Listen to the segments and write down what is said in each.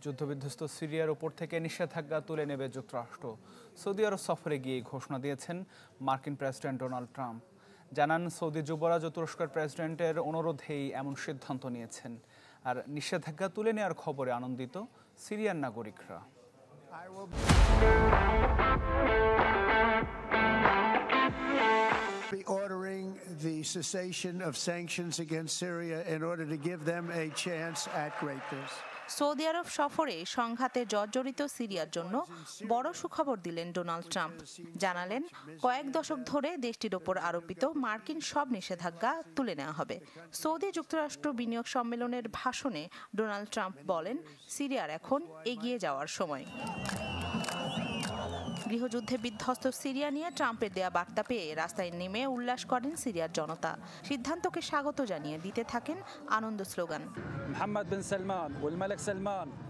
যুদ্ধবিধ্বস্ত সিরিয়ার ওপর থেকে নিষেধাজ্ঞা তুলে নেবে যুক্তরাষ্ট্র। সৌদি আরব সফরে গিয়ে ঘোষণা দিয়েছেন মার্কিন প্রেসিডেন্ট ডোনাল্ড ট্রাম্প। জানান, সৌদি যুবরাজ ও তুরস্কের প্রেসিডেন্টের অনুরোধেই এমন সিদ্ধান্ত নিয়েছেন। আর নিষেধাজ্ঞা তুলে নেওয়ার খবরে আনন্দিত সিরিয়ার নাগরিকরা। Be ordering the cessation of sanctions against Syria in order to give them a chance at greatness. Saudi আরব সফরে সংঘাতে জর্জরিত সিরিয়ার জন্য বড় সুখবর দিলেন ডোনাল্ড ট্রাম্প। জানালেন, কয়েক দশক ধরে দেশটির ওপর আরোপিত মার্কিন সব নিষেধাজ্ঞা তুলে নেওয়া হবে। সৌদি যুক্তরাষ্ট্র বিনিয়োগ সম্মেলনের ভাষণে ডোনাল্ড ট্রাম্প বলেন, সিরিয়ার এখন এগিয়ে যাওয়ার সময়। গৃহযুদ্ধে বিধ্বস্ত সিরিয়া নিয়ে ট্রাম্পের দেয়া বার্তা পেয়ে রাস্তায় নেমে উল্লাস করেন সিরিয়ার জনতা। সিদ্ধান্তকে স্বাগত জানিয়ে দিতে থাকেন আনন্দ স্লোগান।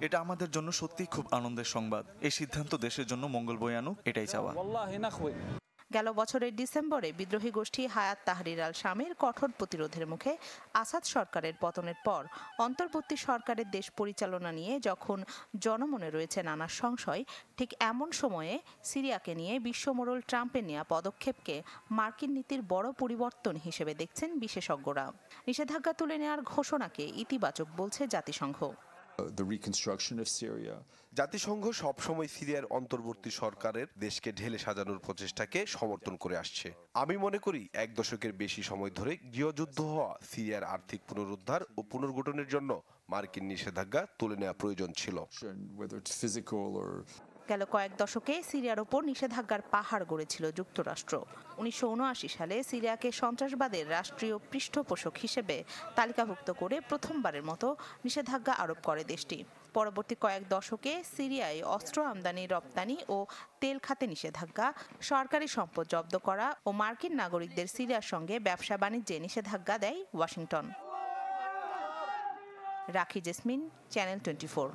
এটা আমাদের জন্য সত্যিই খুব আনন্দের সংবাদ। এই সিদ্ধান্ত দেশের জন্য মঙ্গল বয়ে আনুক, এটাই চাওয়া। গেল বছরের ডিসেম্বরে বিদ্রোহী গোষ্ঠী হায়াত তাহরির আল শামের কঠোর প্রতিরোধের মুখে আসাদ সরকারের পতনের পর অন্তর্বর্তী সরকারের দেশ পরিচালনা নিয়ে যখন জনমনে রয়েছে নানা সংশয়, ঠিক এমন সময়ে সিরিয়াকে নিয়ে বিশ্বমোড়ল ট্রাম্পের নেওয়া পদক্ষেপকে মার্কিন নীতির বড় পরিবর্তন হিসেবে দেখছেন বিশেষজ্ঞরা। নিষেধাজ্ঞা তুলে নেওয়ার ঘোষণাকে ইতিবাচক বলছে জাতিসংঘ। জাতিসংঘ সবসময় সিরিয়ার অন্তর্বর্তী সরকারের দেশকে ঢেলে সাজানোর প্রচেষ্টাকে সমর্থন করে আসছে। আমি মনে করি 1 দশকের বেশি সময় ধরে গৃহযুদ্ধ হওয়া সিরিয়ার আর্থিক পুনরুদ্ধার ও পুনর্গঠনের জন্য মার্কিন নিষেধাজ্ঞা তুলে নেওয়া প্রয়োজন ছিল। গেল কয়েক দশকে সিরিয়ার ওপর নিষেধাজ্ঞার পাহাড় গড়েছিল যুক্তরাষ্ট্র। 1979 সালে সিরিয়াকে সন্ত্রাসবাদের রাষ্ট্রীয় পৃষ্ঠপোষক হিসেবে তালিকাভুক্ত করে প্রথমবারের মতো নিষেধাজ্ঞা আরোপ করে দেশটি। পরবর্তী কয়েক দশকে সিরিয়ায় অস্ত্র আমদানি রপ্তানি ও তেল খাতে নিষেধাজ্ঞা, সরকারি সম্পদ জব্দ করা ও মার্কিন নাগরিকদের সিরিয়ার সঙ্গে ব্যবসা বাণিজ্যে নিষেধাজ্ঞা দেয় ওয়াশিংটন। রাখি জেসমিন, চ্যানেল 24।